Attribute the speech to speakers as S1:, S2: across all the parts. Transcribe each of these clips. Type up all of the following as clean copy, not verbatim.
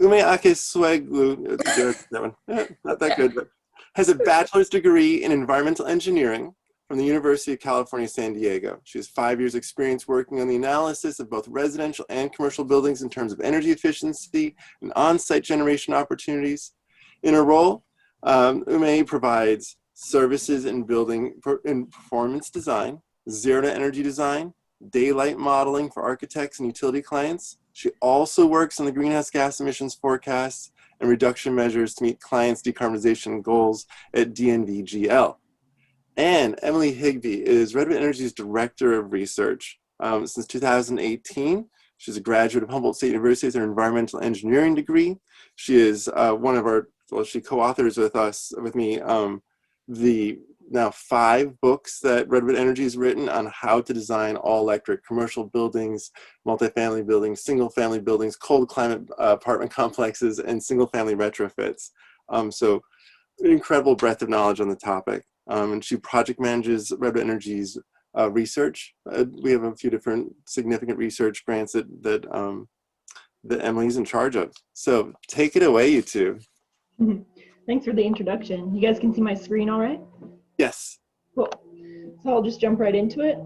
S1: Umay Akkeseoglu, that one, not that good, but has a bachelor's degree in environmental engineering from the University of California, San Diego. She has 5 years experience working on the analysis of both residential and commercial buildings in terms of energy efficiency and on-site generation opportunities. In her role, Umay provides services in building in performance design, zero to energy design, daylight modeling for architects and utility clients. She also works on the greenhouse gas emissions forecasts and reduction measures to meet clients' decarbonization goals at DNVGL. And Emily Higbee is Redwood Energy's Director of Research since 2018. She's a graduate of Humboldt State University with her environmental engineering degree. She is one of our, well, she co-authors with me, the now 5 books that Redwood Energy has written on how to design all-electric commercial buildings, multifamily buildings, single-family buildings, cold climate apartment complexes, and single-family retrofits. So incredible breadth of knowledge on the topic. And she project manages Redwood Energy's research. We have a few different significant research grants that Emily's in charge of. So take it away, you two.
S2: Thanks for the introduction. You guys can see my screen all right?
S1: Yes.
S2: Cool. So I'll just jump right into it.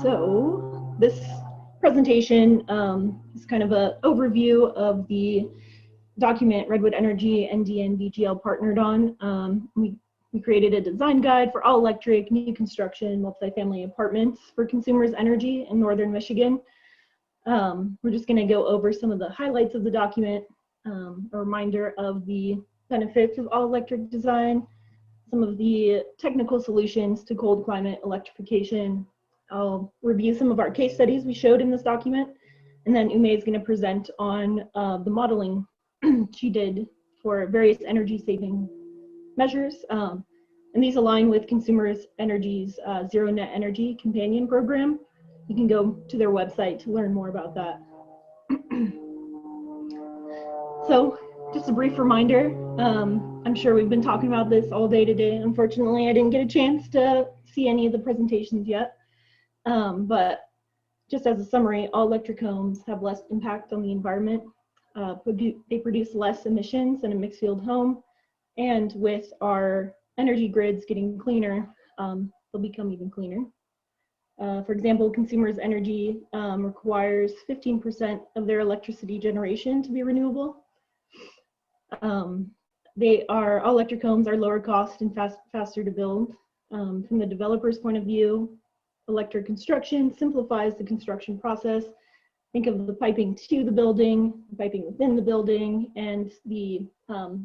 S2: So this presentation is kind of an overview of the document Redwood Energy and DNVGL partnered on. We created a design guide for all electric, new construction, multifamily apartments for consumers' energy in Northern Michigan. We're just going to go over some of the highlights of the document, a reminder of the benefits of all electric design, some of the technical solutions to cold climate electrification. I'll review some of our case studies we showed in this document, and then Umay is going to present on the modeling she did for various energy saving measures. And these align with Consumers Energy's Zero Net Energy Companion Program. You can go to their website to learn more about that. So just a brief reminder, I'm sure we've been talking about this all day today. Unfortunately, I didn't get a chance to see any of the presentations yet. But just as a summary, all electric homes have less impact on the environment. They produce less emissions than a mixed field home. And with our energy grids getting cleaner, they'll become even cleaner. For example, Consumers Energy requires 15% of their electricity generation to be renewable. All electric homes are lower cost and faster to build. From the developer's point of view, electric construction simplifies the construction process. Think of the piping to the building, the piping within the building, and the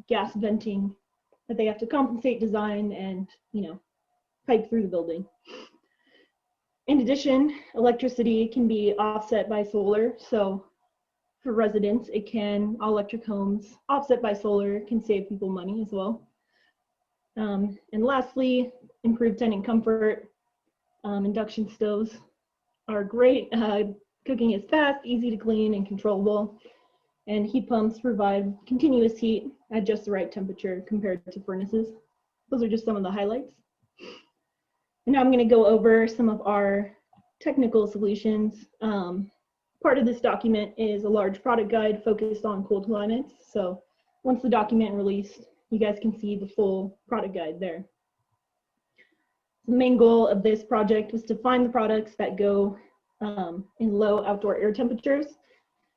S2: gas venting that they have to compensate, design, and pipe through the building. In addition, electricity can be offset by solar. So for residents, all electric homes offset by solar can save people money as well. And lastly, improved tenant comfort. Induction stoves are great. Cooking is fast, easy to clean, and controllable. And heat pumps provide continuous heat at just the right temperature compared to furnaces. Those are just some of the highlights. And now I'm going to go over some of our technical solutions. Part of this document is a large product guide focused on cold climates. So once the document released, you guys can see the full product guide there. The main goal of this project was to find the products that go in low outdoor air temperatures.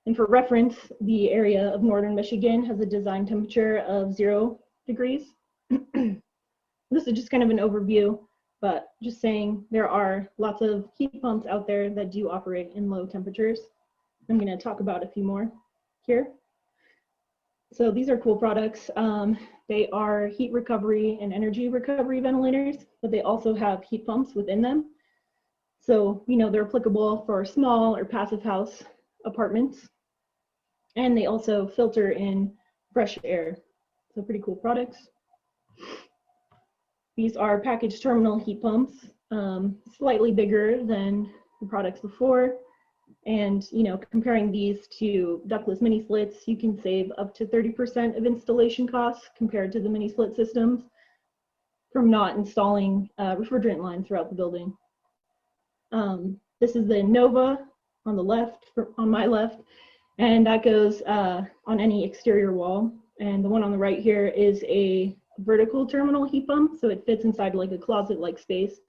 S2: And for reference, the area of Northern Michigan has a design temperature of 0 degrees. This is just kind of an overview, but just saying there are lots of heat pumps out there that do operate in low temperatures. I'm going to talk about a few more here. So these are cool products. They are heat recovery and energy recovery ventilators, but they also have heat pumps within them. So, they're applicable for small or passive house apartments. And they also filter in fresh air. So pretty cool products. These are packaged terminal heat pumps, slightly bigger than the products before. And, comparing these to ductless mini splits, you can save up to 30% of installation costs compared to the mini split systems from not installing refrigerant lines throughout the building. This is the Nova on the left, on my left, And that goes on any exterior wall. And the one on the right here is a vertical terminal heat pump, so it fits inside like a closet-like space.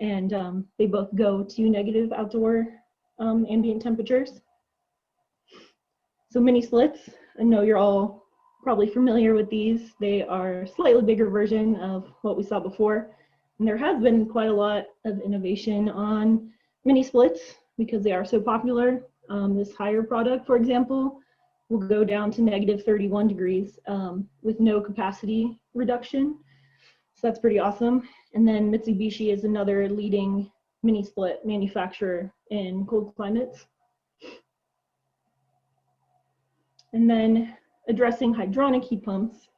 S2: And they both go to negative outdoor ambient temperatures. So mini splits, I know you're all probably familiar with these. They are a slightly bigger version of what we saw before. And there has been quite a lot of innovation on mini splits because they are so popular. This higher product, for example, will go down to negative 31 degrees with no capacity reduction. So that's pretty awesome. And then Mitsubishi is another leading mini split manufacturer in cold climates. And then addressing hydronic heat pumps,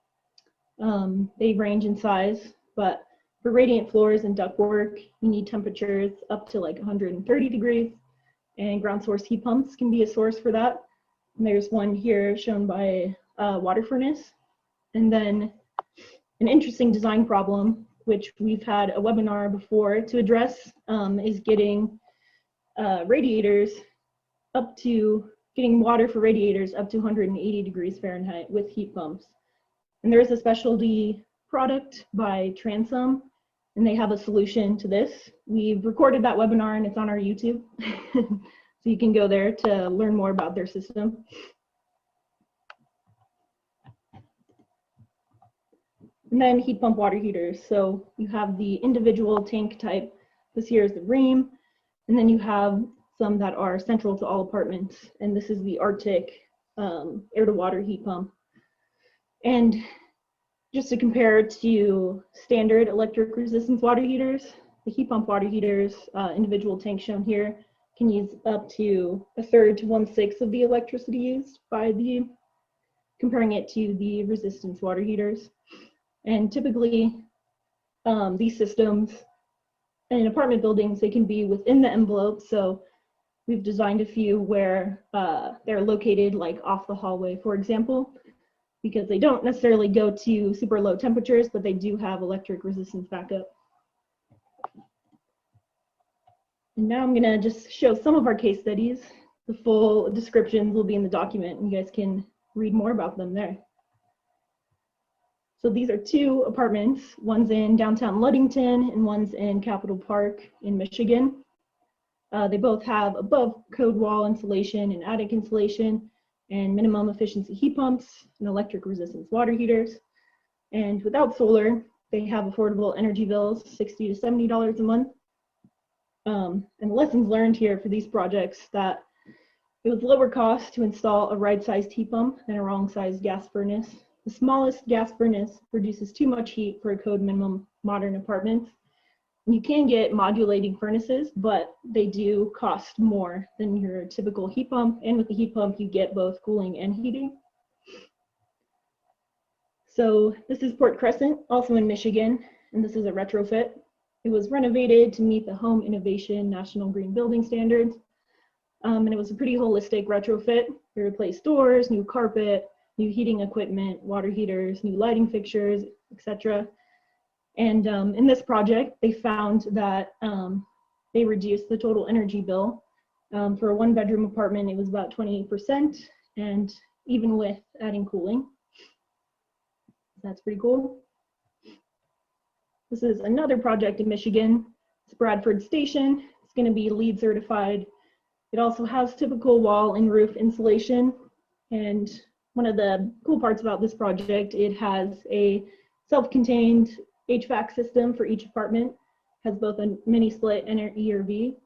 S2: they range in size, but for radiant floors and ductwork, you need temperatures up to like 130 degrees, and ground source heat pumps can be a source for that. And there's one here shown by a water furnace. And then an interesting design problem, which we've had a webinar before to address, is getting radiators up to getting water for radiators up to 180 degrees Fahrenheit with heat pumps. And there is a specialty product by Transom, and they have a solution to this. We've recorded that webinar and it's on our YouTube. So you can go there to learn more about their system. And then heat pump water heaters. So you have the individual tank type. This here is the Ream. And then you have some that are central to all apartments. And this is the Arctic air to water heat pump. And just to compare to standard electric resistance water heaters, the heat pump water heaters, individual tank shown here, can use up to 1/3 to 1/6 of the electricity used by the, comparing it to the resistance water heaters. And typically, these systems in apartment buildings, they can be within the envelope. So we've designed a few where they're located like off the hallway, for example, because they don't necessarily go to super low temperatures, but they do have electric resistance backup. And now I'm gonna just show some of our case studies. The full descriptions will be in the document and you guys can read more about them there. So these are two apartments. One's in downtown Ludington and one's in Capitol Park in Michigan. They both have above code wall insulation and attic insulation and minimum efficiency heat pumps and electric resistance water heaters. And without solar, they have affordable energy bills, $60 to $70 a month. And the lessons learned here for these projects, that it was lower cost to install a right-sized heat pump than a wrong-sized gas furnace. The smallest gas furnace produces too much heat for a code minimum modern apartment. You can get modulating furnaces, but they do cost more than your typical heat pump. And with the heat pump, you get both cooling and heating. So this is Port Crescent, also in Michigan, and this is a retrofit. It was renovated to meet the Home Innovation National Green Building Standards. And it was a pretty holistic retrofit. They replaced doors, new carpet, new heating equipment, water heaters, new lighting fixtures, etc. And in this project, they found that they reduced the total energy bill. For a one-bedroom apartment, it was about 28%, and even with adding cooling. That's pretty cool. This is another project in Michigan. It's Bradford Station. It's going to be LEED certified. It also has typical wall and roof insulation. And one of the cool parts about this project, it has a self-contained HVAC system for each apartment. It has both a mini split and an ERV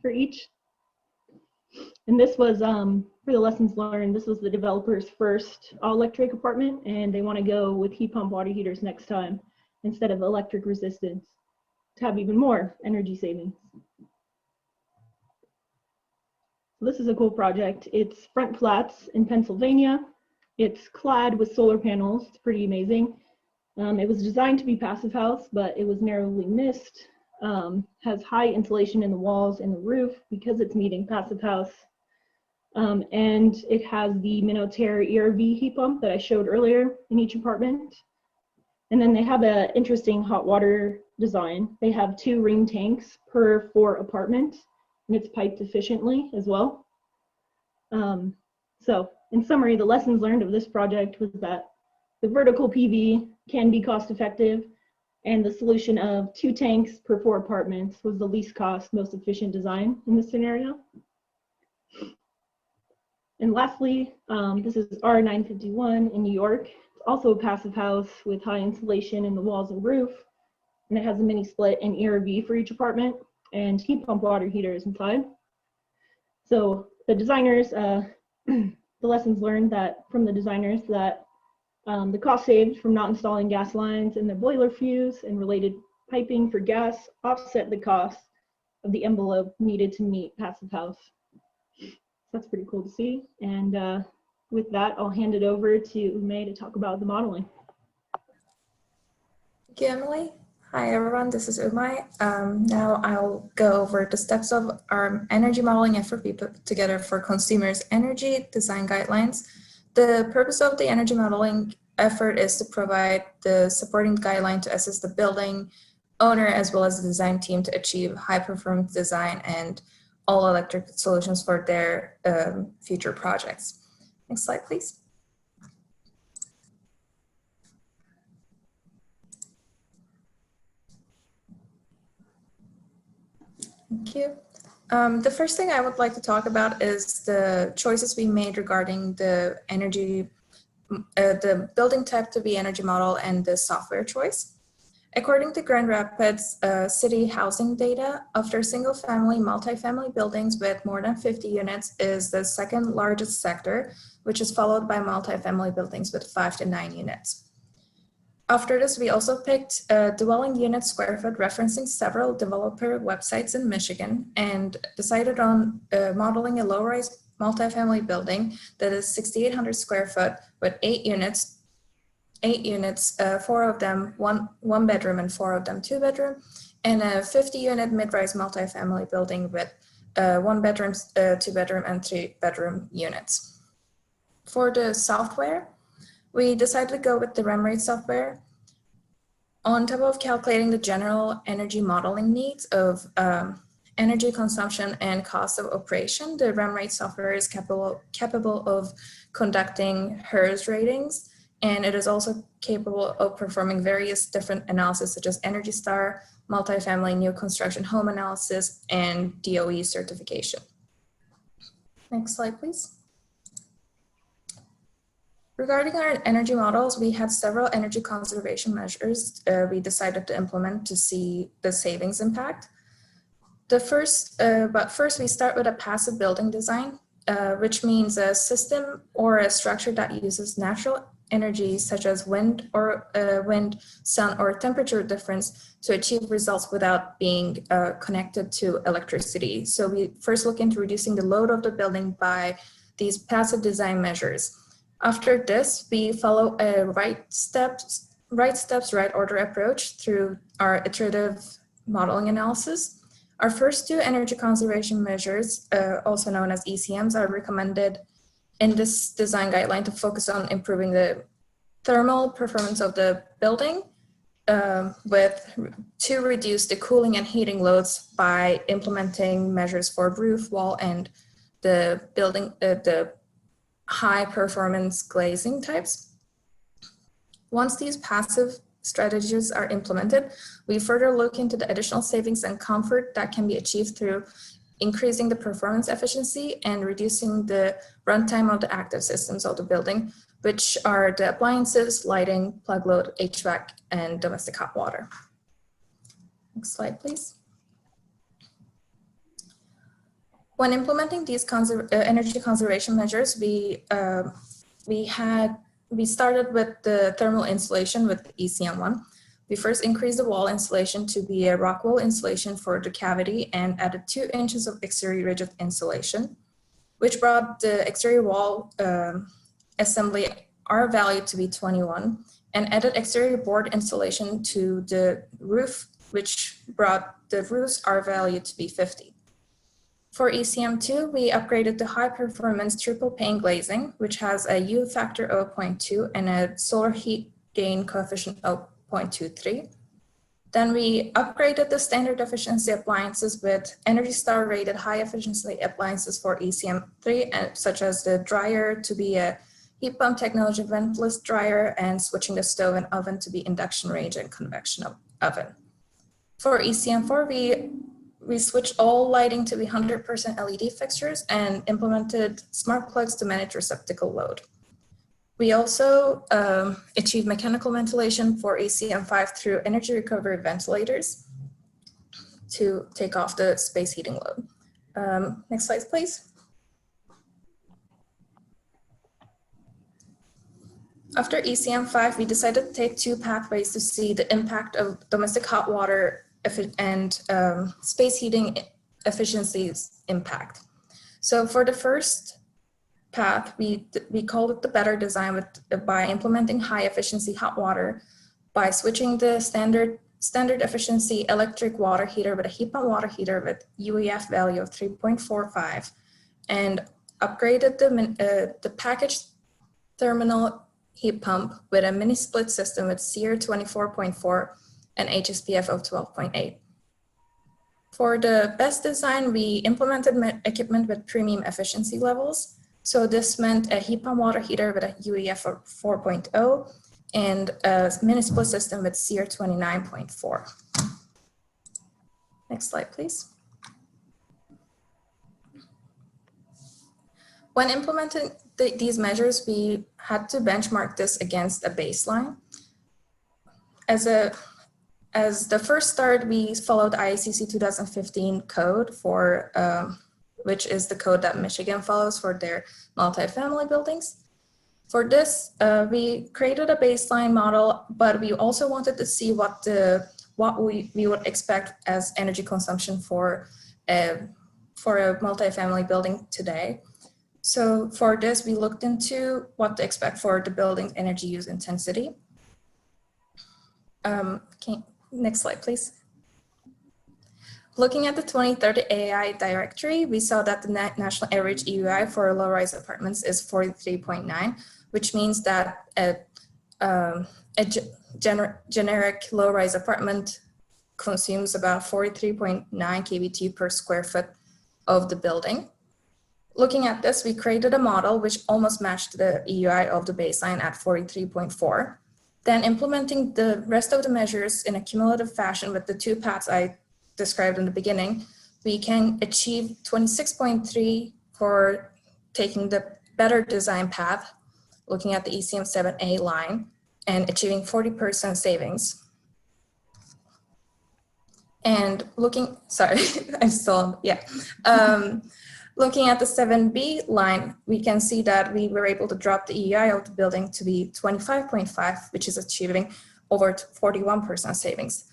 S2: for each. And this was, for the lessons learned, this was the developer's first all-electric apartment, and they want to go with heat pump water heaters next time instead of electric resistance to have even more energy savings. So this is a cool project. It's Front Flats in Pennsylvania. It's clad with solar panels. It's pretty amazing. It was designed to be passive house, but it was narrowly missed. Has high insulation in the walls and the roof because it's meeting passive house. And it has the Minotaur ERV heat pump that I showed earlier in each apartment. And then they have an interesting hot water design. They have 2 ring tanks per 4 apartments, and it's piped efficiently as well. So in summary, the lessons learned of this project was that the vertical PV can be cost effective, and the solution of 2 tanks per 4 apartments was the least cost, most efficient design in this scenario. And lastly, this is R951 in New York. It's also a passive house with high insulation in the walls and roof, and it has a mini split and ERV for each apartment and heat pump water heaters inside. So the designers, the lessons learned that from the designers that the cost saved from not installing gas lines in the boiler fuse and related piping for gas offset the cost of the envelope needed to meet passive house. So that's pretty cool to see. And with that, I'll hand it over to Umay to talk about the modeling.
S3: Thank you, Emily. Hi, everyone. This is Umay. Now I'll go over the steps of our energy modeling effort we put together for consumers' energy design guidelines. The purpose of the energy modeling effort is to provide the supporting guideline to assist the building owner as well as the design team to achieve high performance design and all electric solutions for their future projects. Next slide, please. Thank you. The first thing I would like to talk about is the choices we made regarding the energy, the building type to be energy model and the software choice. According to Grand Rapids city housing data, after single family, multifamily buildings with more than 50 units is the second largest sector, which is followed by multifamily buildings with 5 to 9 units. After this, we also picked dwelling unit square foot referencing several developer websites in Michigan and decided on modeling a low-rise multifamily building that is 6,800 square foot with 8 units, 4 of them one bedroom and 4 of them 2 bedroom, and a 50-unit mid-rise multifamily building with 1 bedroom, 2 bedroom, and 3 bedroom units. For the software, we decided to go with the REM-rate software. On top of calculating the general energy modeling needs of energy consumption and cost of operation, the REM-rate software is capable of conducting HERS ratings, and it is also capable of performing various different analysis such as Energy Star, multifamily new construction home analysis, and DOE certification. Next slide, please. Regarding our energy models, we had several energy conservation measures we decided to implement to see the savings impact. But first we start with a passive building design, which means a system or a structure that uses natural energy such as wind, sun, or temperature difference to achieve results without being connected to electricity. So we first look into reducing the load of the building by these passive design measures. After this, we follow a right steps, right order approach through our iterative modeling analysis. Our first 2 energy conservation measures, also known as ECMs, are recommended in this design guideline to focus on improving the thermal performance of the building to reduce the cooling and heating loads by implementing measures for roof, wall, and the building, the high performance glazing types. Once these passive strategies are implemented, we further look into the additional savings and comfort that can be achieved through increasing the performance efficiency and reducing the runtime of the active systems of the building, which are the appliances, lighting, plug load, HVAC, and domestic hot water. Next slide, please. When implementing these energy conservation measures, we started with the thermal insulation with ECM1. We first increased the wall insulation to be a rock wool insulation for the cavity and added 2 inches of exterior rigid insulation, which brought the exterior wall assembly R value to be 21, and added exterior board insulation to the roof, which brought the roof's R value to be 50. For ECM2, we upgraded to high performance triple pane glazing, which has a U factor of 0.2 and a solar heat gain coefficient of 0.23. Then we upgraded the standard efficiency appliances with Energy Star rated high efficiency appliances for ECM3, such as the dryer to be a heat pump technology ventless dryer and switching the stove and oven to be induction range and convection oven. For ECM4, we switched all lighting to be 100% LED fixtures and implemented smart plugs to manage receptacle load. We also achieved mechanical ventilation for ECM5 through energy recovery ventilators to take off the space heating load. Next slide, please. After ECM5, we decided to take two pathways to see the impact of domestic hot water and space heating efficiencies impact. So for the first path, we called it the better design by implementing high efficiency hot water by switching the standard efficiency electric water heater with a heat pump water heater with UEF value of 3.45 and upgraded the packaged terminal heat pump with a mini split system with SEER 24.4 and HSPF of 12.8. For the best design, we implemented equipment with premium efficiency levels. So this meant a heat pump water heater with a UEF of 4.0 and a mini split system with SEER 29.4. Next slide, please. When implementing these measures, we had to benchmark this against a baseline. As the first start, we followed IACC 2015 code for which is the code that Michigan follows for their multifamily buildings. For this, we created a baseline model, but we also wanted to see what we would expect as energy consumption for a multifamily building today. So for this, we looked into what to expect for the building's energy use intensity. Next slide, please. Looking at the 2030 AI directory, we saw that the national average EUI for low-rise apartments is 43.9, which means that a generic low-rise apartment consumes about 43.9 kBtu per square foot of the building. Looking at this, we created a model which almost matched the EUI of the baseline at 43.4. Then implementing the rest of the measures in a cumulative fashion with the two paths I described in the beginning, we can achieve 26.3 for taking the better design path, looking at the ECM7A line and achieving 40% savings. And looking, sorry, I'm still, yeah. Looking at the 7B line, we can see that we were able to drop the EEI of the building to be 25.5, which is achieving over 41% savings.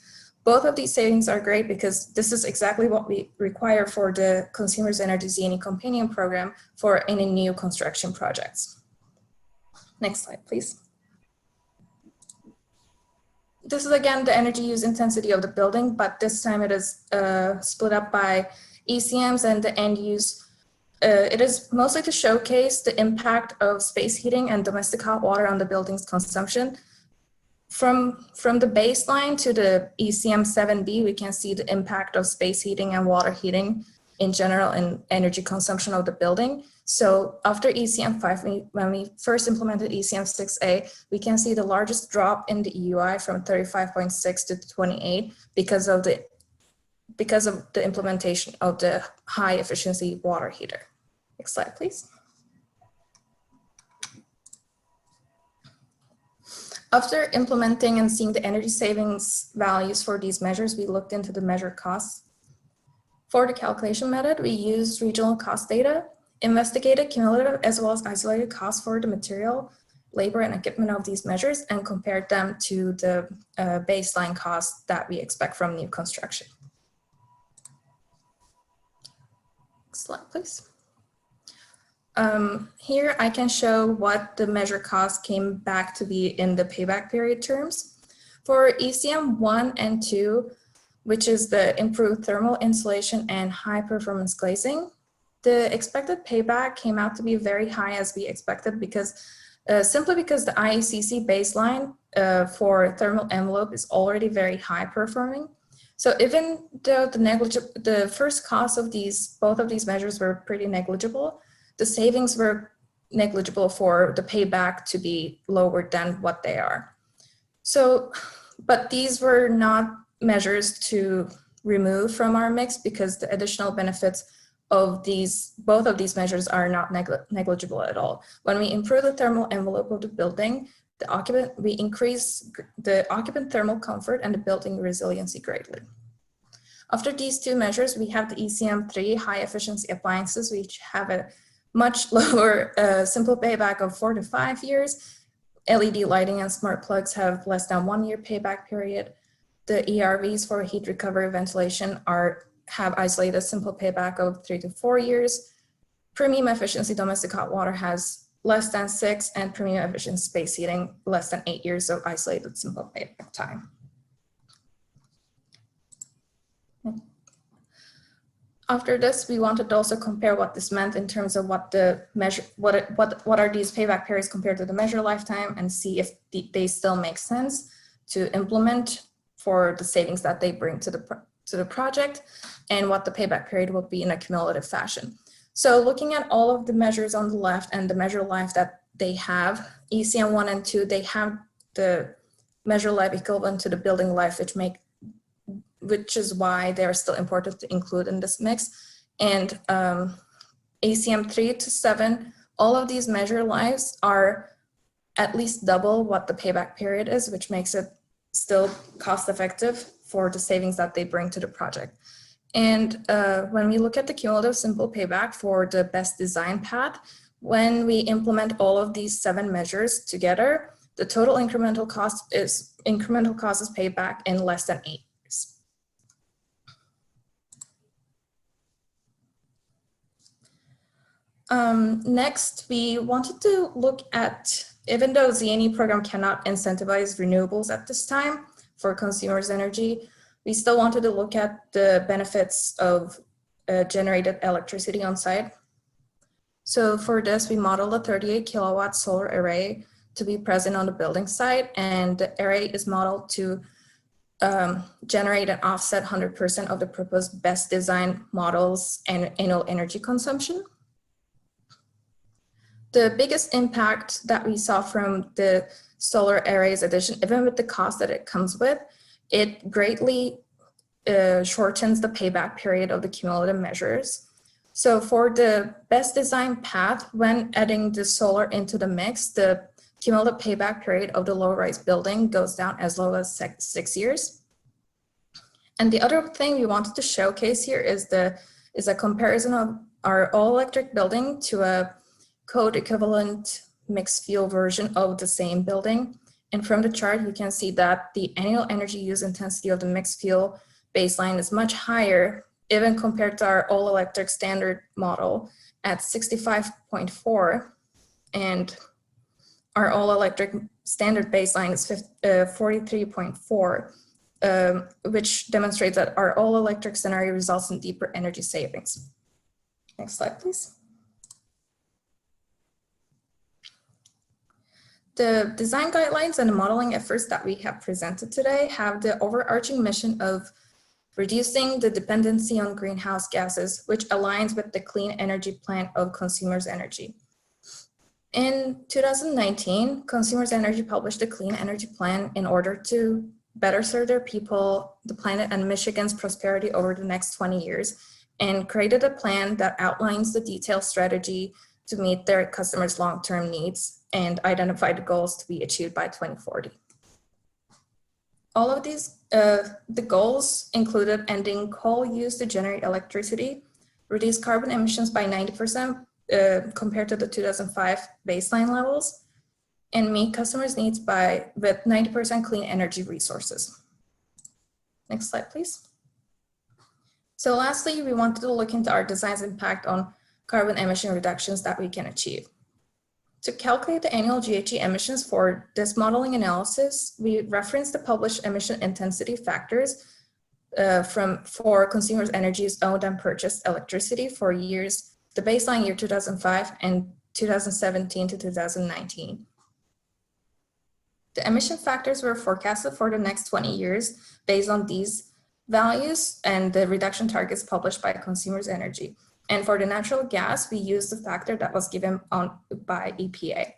S3: Both of these savings are great because this is exactly what we require for the Consumers Energy Zini Companion Program for any new construction projects. Next slide, please. This is again the energy use intensity of the building, but this time it is split up by ECMs and the end use. It is mostly to showcase the impact of space heating and domestic hot water on the building's consumption. From the baseline to the ECM 7B, we can see the impact of space heating and water heating in general in energy consumption of the building. So after ECM 5, when we first implemented ECM 6A, we can see the largest drop in the EUI from 35.6 to 28 because of the implementation of the high efficiency water heater. Next slide, please. After implementing and seeing the energy savings values for these measures, we looked into the measured costs. For the calculation method, we used regional cost data, investigated cumulative as well as isolated costs for the material, labor, and equipment of these measures, and compared them to the baseline costs that we expect from new construction. Next slide, please. Here I can show what the measure cost came back to be in the payback period terms. For ECM 1 and 2, which is the improved thermal insulation and high performance glazing, the expected payback came out to be very high as we expected because simply because the IECC baseline for thermal envelope is already very high performing. So even though the first cost of both of these measures were pretty negligible, the savings were negligible for the payback to be lower than what they are. So, but these were not measures to remove from our mix because the additional benefits of both of these measures are not negligible at all. When we improve the thermal envelope of the building, we increase the occupant thermal comfort and the building resiliency greatly. After these two measures, we have the ECM3 high efficiency appliances, which have a much lower simple payback of 4 to 5 years. LED lighting and smart plugs have less than 1 year payback period. The ERVs for heat recovery ventilation have isolated simple payback of 3 to 4 years. Premium efficiency domestic hot water has less than 6, and premium efficient space heating less than 8 years of isolated simple payback time. After this, we wanted to also compare what this meant in terms of what are these payback periods compared to the measure lifetime, and see if they still make sense to implement for the savings that they bring to the project, and what the payback period will be in a cumulative fashion. So looking at all of the measures on the left and the measure life that they have, ECM 1 and 2, they have the measure life equivalent to the building life, which is why they are still important to include in this mix. And ACM 3 to 7, all of these measure lives are at least double what the payback period is, which makes it still cost effective for the savings that they bring to the project. And when we look at the cumulative simple payback for the best design path, when we implement all of these 7 measures together, the total incremental cost is paid back in less than 8 years. Next, we wanted to look at, even though ZNE program cannot incentivize renewables at this time for consumers' energy, we still wanted to look at the benefits of generated electricity on site. So for this, we modeled a 38 kilowatt solar array to be present on the building site, and the array is modeled to generate and offset 100% of the proposed best design models and annual energy consumption. The biggest impact that we saw from the solar arrays addition, even with the cost that it comes with, it greatly shortens the payback period of the cumulative measures. So for the best design path, when adding the solar into the mix, the cumulative payback period of the low-rise building goes down as low as 6 years. And the other thing we wanted to showcase here is a comparison of our all-electric building to a code equivalent mixed fuel version of the same building. And from the chart, you can see that the annual energy use intensity of the mixed fuel baseline is much higher, even compared to our all electric standard model at 65.4. And our all electric standard baseline is 43.4, which demonstrates that our all electric scenario results in deeper energy savings. Next slide, please. The design guidelines and the modeling efforts that we have presented today have the overarching mission of reducing the dependency on greenhouse gases, which aligns with the clean energy plan of Consumers Energy. In 2019, Consumers Energy published a clean energy plan in order to better serve their people, the planet, and Michigan's prosperity over the next 20 years, and created a plan that outlines the detailed strategy to meet their customers' long-term needs and identify the goals to be achieved by 2040. All of these, the goals included ending coal use to generate electricity, reduce carbon emissions by 90% compared to the 2005 baseline levels, and meet customers' needs with 90% clean energy resources. Next slide, please. So lastly, we wanted to look into our design's impact on carbon emission reductions that we can achieve. To calculate the annual GHG emissions for this modeling analysis, we referenced the published emission intensity factors for Consumers Energy's owned and purchased electricity for years, the baseline year 2005 and 2017 to 2019. The emission factors were forecasted for the next 20 years based on these values and the reduction targets published by Consumers Energy. And for the natural gas, we used the factor that was given by EPA.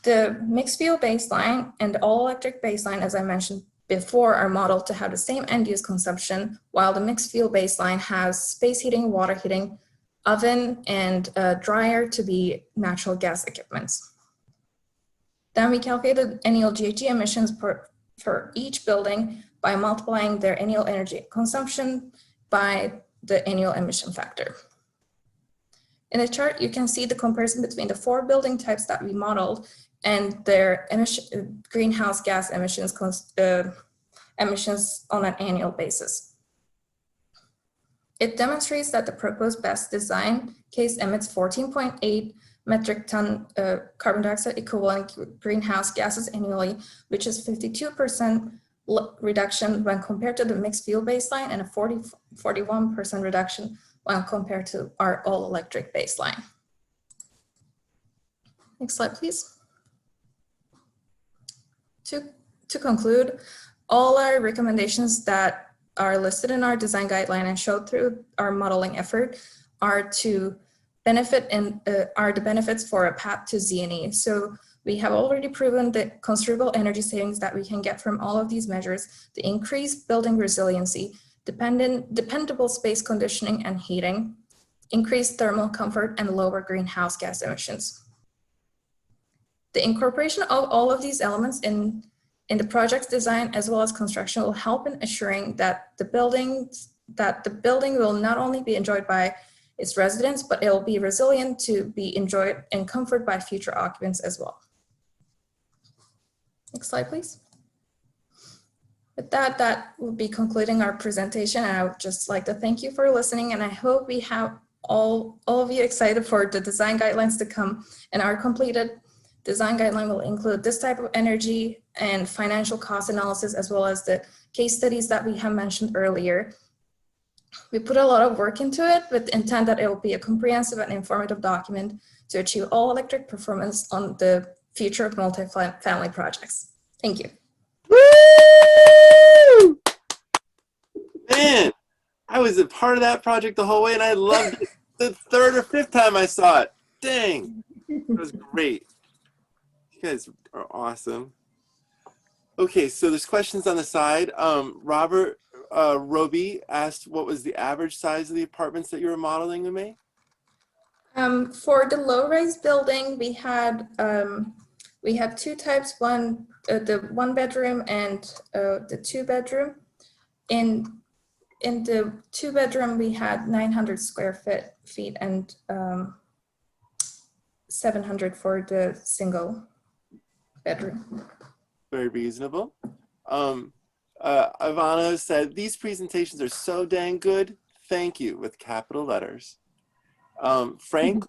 S3: The mixed fuel baseline and the all-electric baseline, as I mentioned before, are modeled to have the same end-use consumption, while the mixed fuel baseline has space heating, water heating, oven, and dryer to be natural gas equipments. Then we calculated annual GHG emissions for each building by multiplying their annual energy consumption by the annual emission factor. In the chart, you can see the comparison between the 4 building types that we modeled and their greenhouse gas emissions on an annual basis. It demonstrates that the proposed BESS design case emits 14.8 metric ton carbon dioxide equivalent greenhouse gases annually, which is 52% reduction when compared to the mixed fuel baseline and a 41% reduction when compared to our all-electric baseline. Next slide, please. To conclude, all our recommendations that are listed in our design guideline and showed through our modeling effort are to benefit and are the benefits for a path to Z&E. So we have already proven the considerable energy savings that we can get from all of these measures, the increased building resiliency, dependable space conditioning and heating, increased thermal comfort, and lower greenhouse gas emissions. The incorporation of all of these elements in the project's design as well as construction will help in assuring that the building will not only be enjoyed by its residents, but it will be resilient to be enjoyed and comforted by future occupants as well. Next slide, please. With that, that will be concluding our presentation. And I would just like to thank you for listening. And I hope we have all of you excited for the design guidelines to come. And our completed design guideline will include this type of energy and financial cost analysis, as well as the case studies that we have mentioned earlier. We put a lot of work into it with the intent that it will be a comprehensive and informative document to achieve all electric performance on the future of multifamily projects. Thank you.
S1: Woo! Man, I was a part of that project the whole way and I loved it the 3rd or 5th time I saw it. Dang, it was great. You guys are awesome. Okay, so there's questions on the side. Robert Roby asked what was the average size of the apartments that you were modeling, Umay?
S3: For the low-rise building, we had 2 types, the 1-bedroom and the 2-bedroom. In the 2-bedroom, we had 900 square feet and 700 for the single bedroom.
S1: Very reasonable. Ivana said, these presentations are so dang good. Thank you, with capital letters. Frank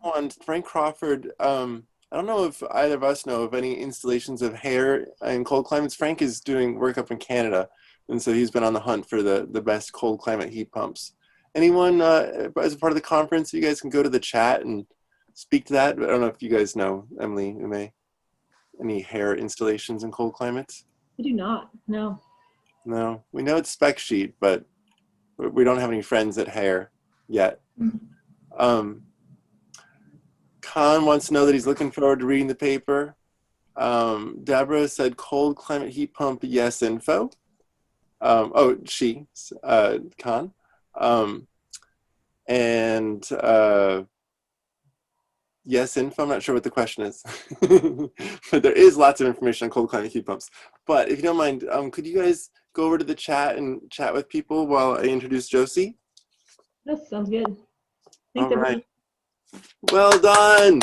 S1: Crawford, I don't know if either of us know of any installations of hair in cold climates. Frank is doing work up in Canada, and so he's been on the hunt for the best cold climate heat pumps. Anyone, as a part of the conference, you guys can go to the chat and speak to that. But I don't know if you guys know, Emily, Umay, any hair installations in cold climates?
S2: I do not, no.
S1: No, we know it's spec sheet, but we don't have any friends at hair yet. Khan wants to know that he's looking forward to reading the paper. Deborah said cold climate heat pump, yes info. Khan. Yes info, I'm not sure what the question is. But there is lots of information on cold climate heat pumps. But if you don't mind, could you guys go over to the chat and chat with people while I introduce Josie?
S2: That sounds good. Thanks,
S1: All right.
S2: everyone.
S1: Well done.